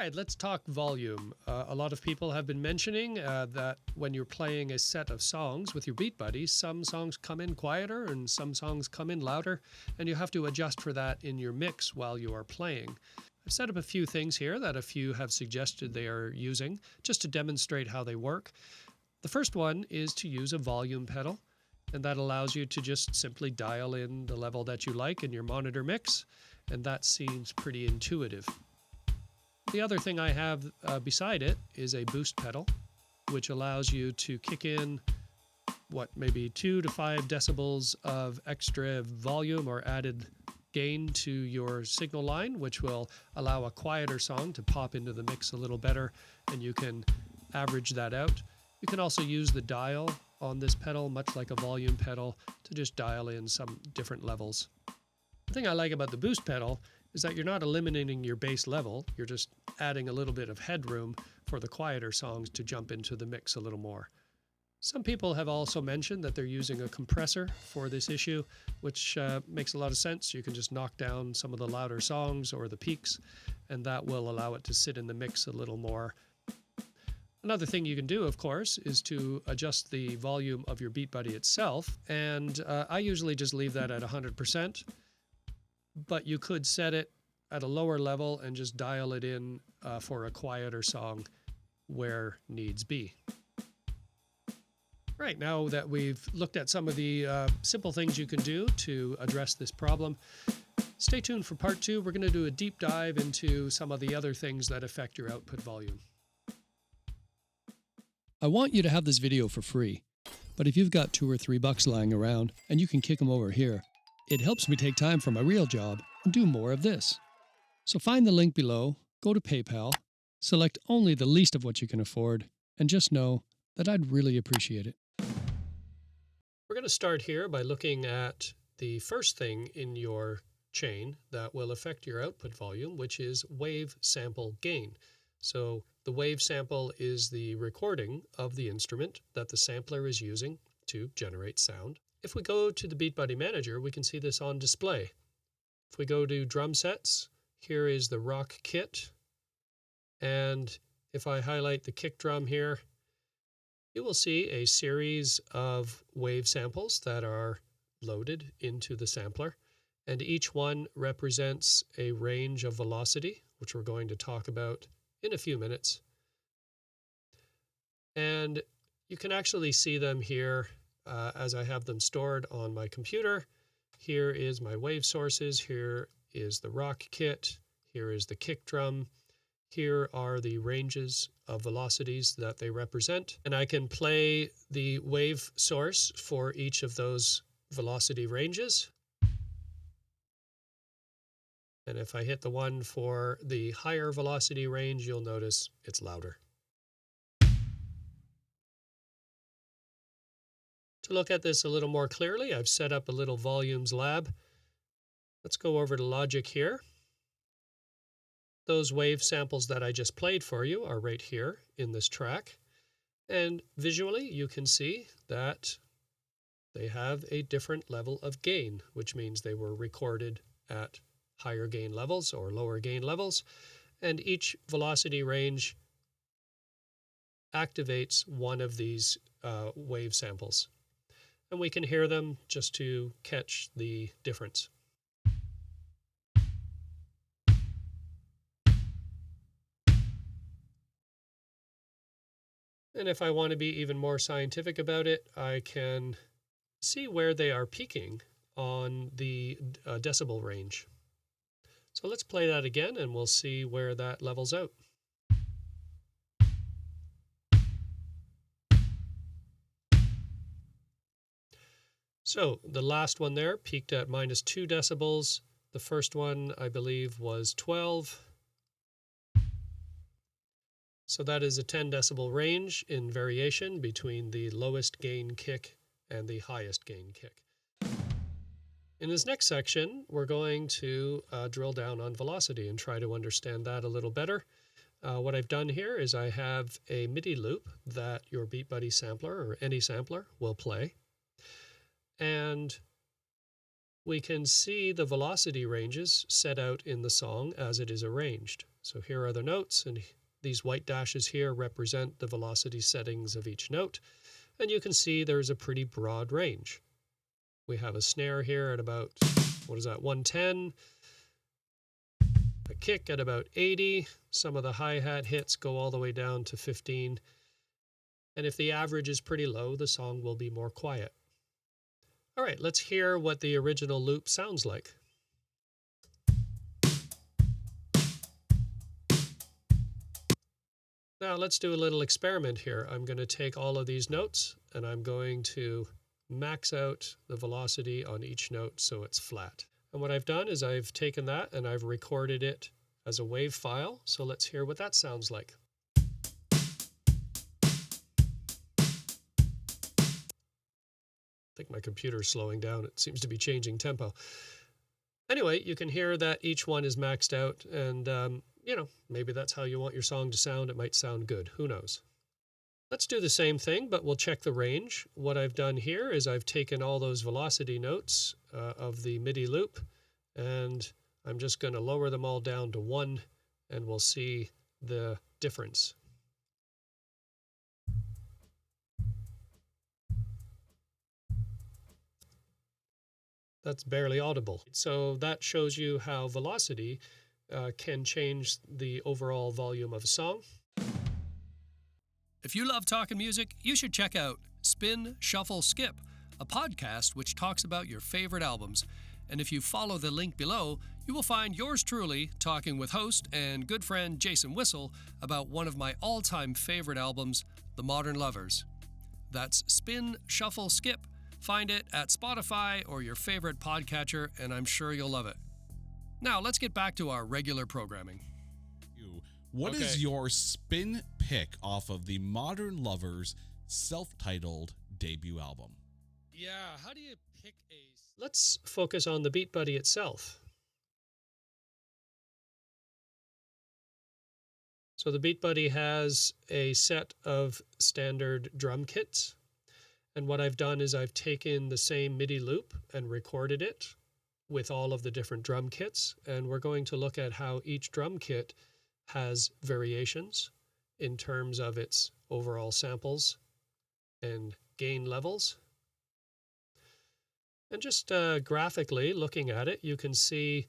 right, let's talk volume. A lot of people have been mentioning that when you're playing a set of songs with your beat buddies, some songs come in quieter and some songs come in louder, and you have to adjust for that in your mix while you are playing. I've set up a few things here that a few have suggested they are using just to demonstrate how they work. The first one is to use a volume pedal, and that allows you to just simply dial in the level that you like in your monitor mix, and that seems pretty intuitive. The other thing I have beside it is a boost pedal, which allows you to kick in maybe 2 to 5 decibels of extra volume or added gain to your signal line, which will allow a quieter song to pop into the mix a little better, and you can average that out. You can also use the dial on this pedal, much like a volume pedal, to just dial in some different levels. The thing I like about the boost pedal is that you're not eliminating your bass level, you're just adding a little bit of headroom for the quieter songs to jump into the mix a little more. Some people have also mentioned that they're using a compressor for this issue, which makes a lot of sense. You can just knock down some of the louder songs or the peaks, and that will allow it to sit in the mix a little more. Another thing you can do, of course, is to adjust the volume of your beat buddy itself, and I usually just leave that at 100%. But you could set it at a lower level and just dial it in for a quieter song where needs be. Right, now that we've looked at some of the simple things you can do to address this problem, stay tuned for part 2. We're going to do a deep dive into some of the other things that affect your output volume. I want you to have this video for free, but if you've got $2 or $3 lying around and you can kick them over here, it helps me take time from my real job and do more of this. So find the link below, go to PayPal, select only the least of what you can afford, and just know that I'd really appreciate it. We're going to start here by looking at the first thing in your chain that will affect your output volume, which is wave sample gain. So the wave sample is the recording of the instrument that the sampler is using to generate sound. If we go to the Beat Buddy Manager, we can see this on display. If we go to drum sets, here is the rock kit. And if I highlight the kick drum here, you will see a series of wave samples that are loaded into the sampler. And each one represents a range of velocity, which we're going to talk about in a few minutes. And you can actually see them here as I have them stored on my computer. Here is my wave sources, here is the rock kit, here is the kick drum, here are the ranges of velocities that they represent, and I can play the wave source for each of those velocity ranges. And if I hit the one for the higher velocity range, you'll notice it's louder. To look at this a little more clearly, I've set up a little volumes lab. Let's go over to Logic here. Those wave samples that I just played for you are right here in this track. And visually, you can see that they have a different level of gain, which means they were recorded at higher gain levels or lower gain levels. And each velocity range activates one of these wave samples. And we can hear them just to catch the difference. And if I want to be even more scientific about it, I can see where they are peaking on the decibel range. So let's play that again and we'll see where that levels out. So the last one there peaked at -2 decibels. The first one, I believe, was 12. So that is a 10 decibel range in variation between the lowest gain kick and the highest gain kick. In this next section, we're going to drill down on velocity and try to understand that a little better. What I've done here is I have a MIDI loop that your Beat Buddy sampler or any sampler will play. And we can see the velocity ranges set out in the song as it is arranged. So here are the notes, and these white dashes here represent the velocity settings of each note. And you can see there's a pretty broad range. We have a snare here at about, 110, a kick at about 80. Some of the hi-hat hits go all the way down to 15. And if the average is pretty low, the song will be more quiet. All right, let's hear what the original loop sounds like. Now let's do a little experiment here. I'm going to take all of these notes and I'm going to max out the velocity on each note so it's flat. And what I've done is I've taken that and I've recorded it as a WAV file. So let's hear what that sounds like. I think my computer's slowing down. It seems to be changing tempo. Anyway, you can hear that each one is maxed out, and maybe that's how you want your song to sound. It might sound good. Who knows? Let's do the same thing, but we'll check the range. What I've done here is I've taken all those velocity notes of the MIDI loop, and I'm just going to lower them all down to 1, and we'll see the difference. That's barely audible. So that shows you how velocity can change the overall volume of a song. If you love talking music, you should check out Spin, Shuffle, Skip, a podcast which talks about your favorite albums. And if you follow the link below, you will find yours truly talking with host and good friend Jason Whistle about one of my all-time favorite albums, The Modern Lovers. That's Spin, Shuffle, Skip. Find it at Spotify or your favorite podcatcher, and I'm sure you'll love it. Now, let's get back to our regular programming. What is your spin pick off of the Modern Lovers self-titled debut album? Yeah, how do you pick a... Let's focus on the Beat Buddy itself. So the Beat Buddy has a set of standard drum kits. And what I've done is I've taken the same MIDI loop and recorded it with all of the different drum kits. And we're going to look at how each drum kit has variations in terms of its overall samples and gain levels. And just graphically looking at it, you can see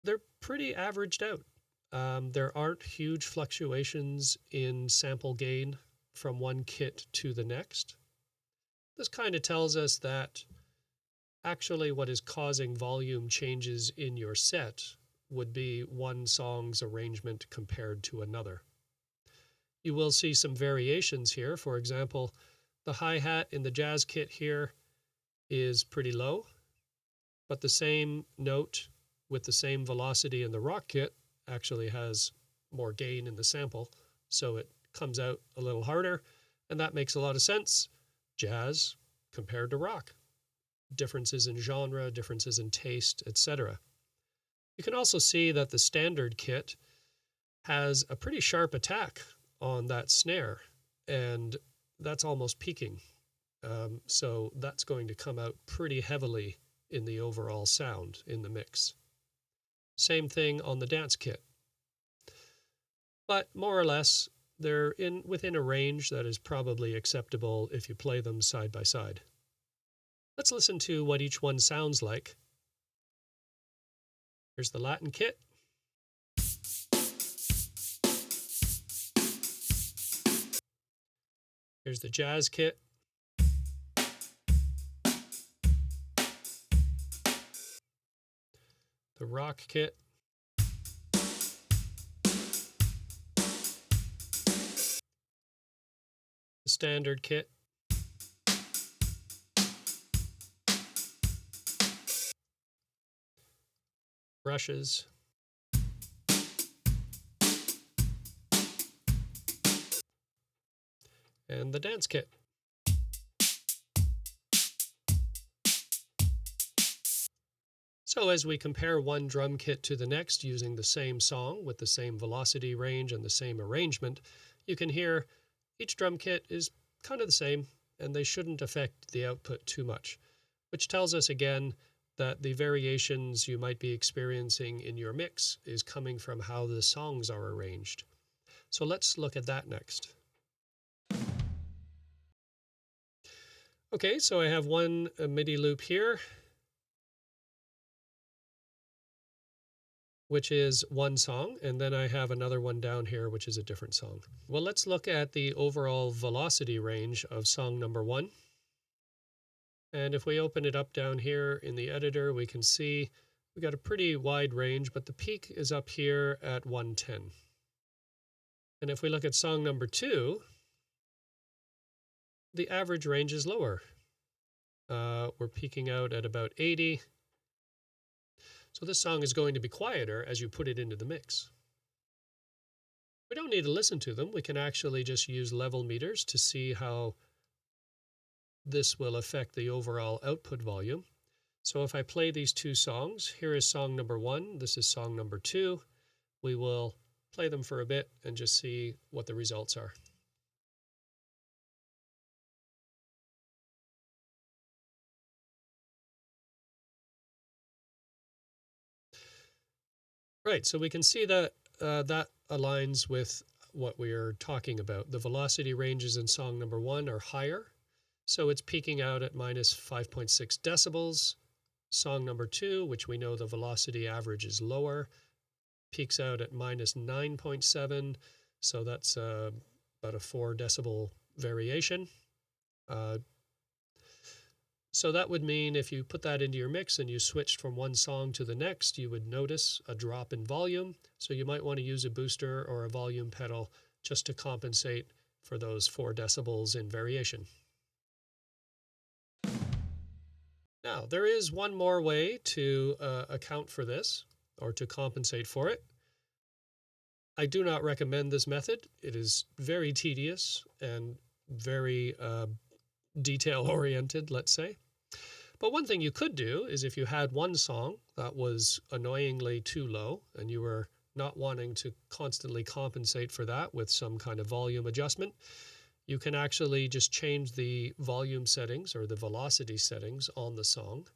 they're pretty averaged out. There aren't huge fluctuations in sample gain from one kit to the next. This kind of tells us that actually what is causing volume changes in your set would be one song's arrangement compared to another. You will see some variations here. For example, the hi-hat in the jazz kit here is pretty low, but the same note with the same velocity in the rock kit actually has more gain in the sample, so it comes out a little harder, and that makes a lot of sense. Jazz compared to rock. Differences in genre, differences in taste, etc. You can also see that the standard kit has a pretty sharp attack on that snare, and that's almost peaking. So that's going to come out pretty heavily in the overall sound in the mix. Same thing on the dance kit. But more or less, they're within a range that is probably acceptable if you play them side by side. Let's listen to what each one sounds like. Here's the Latin kit. Here's the jazz kit. The rock kit. The standard kit. Brushes. And the dance kit. So as we compare one drum kit to the next using the same song with the same velocity range and the same arrangement, you can hear each drum kit is kind of the same and they shouldn't affect the output too much, which tells us again that the variations you might be experiencing in your mix is coming from how the songs are arranged. So let's look at that next. Okay, so I have one MIDI loop here, which is one song, and then I have another one down here, which is a different song. Well, let's look at the overall velocity range of song number 1. And if we open it up down here in the editor, we can see we got a pretty wide range, but the peak is up here at 110. And if we look at song number 2, the average range is lower. We're peaking out at about 80. So this song is going to be quieter as you put it into the mix. We don't need to listen to them. We can actually just use level meters to see how this will affect the overall output volume. So if I play these two songs, here is song number 1, this is song number 2. We will play them for a bit and just see what the results are. Right, so we can see that that aligns with what we are talking about. The velocity ranges in song number 1 are higher, so it's peaking out at minus 5.6 decibels. Song number 2, which we know the velocity average is lower, peaks out at minus 9.7, so that's about a 4 decibel variation. So that would mean if you put that into your mix and you switched from one song to the next, you would notice a drop in volume. So you might want to use a booster or a volume pedal just to compensate for those 4 decibels in variation. Now, there is one more way to account for this or to compensate for it. I do not recommend this method. It is very tedious and very detail-oriented, let's say. But one thing you could do is if you had one song that was annoyingly too low and you were not wanting to constantly compensate for that with some kind of volume adjustment, you can actually just change the volume settings or the velocity settings on the song.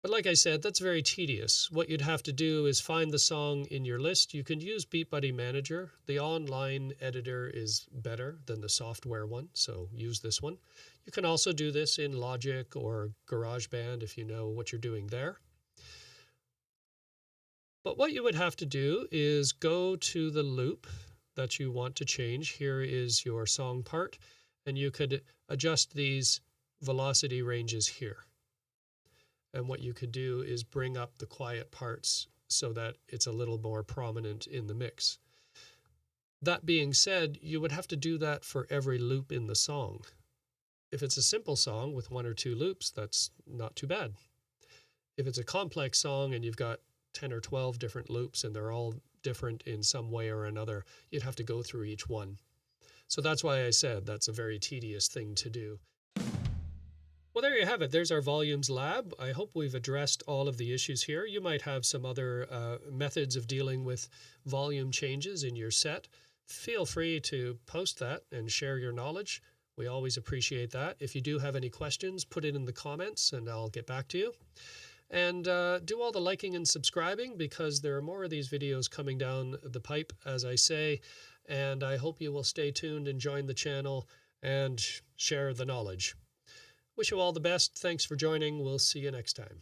But like I said, that's very tedious. What you'd have to do is find the song in your list. You can use BeatBuddy Manager. The online editor is better than the software one, so use this one. You can also do this in Logic or GarageBand if you know what you're doing there. But what you would have to do is go to the loop that you want to change. Here is your song part, and you could adjust these velocity ranges here. And what you could do is bring up the quiet parts so that it's a little more prominent in the mix. That being said, you would have to do that for every loop in the song. If it's a simple song with 1 or 2 loops, that's not too bad. If it's a complex song and you've got 10 or 12 different loops and they're all different in some way or another, you'd have to go through each one. So that's why I said that's a very tedious thing to do. Well, there you have it. There's our volumes lab. I hope we've addressed all of the issues here. You might have some other methods of dealing with volume changes in your set. Feel free to post that and share your knowledge. We always appreciate that. If you do have any questions, put it in the comments and I'll get back to you. And do all the liking and subscribing because there are more of these videos coming down the pipe, as I say. And I hope you will stay tuned and join the channel and share the knowledge. Wish you all the best. Thanks for joining. We'll see you next time.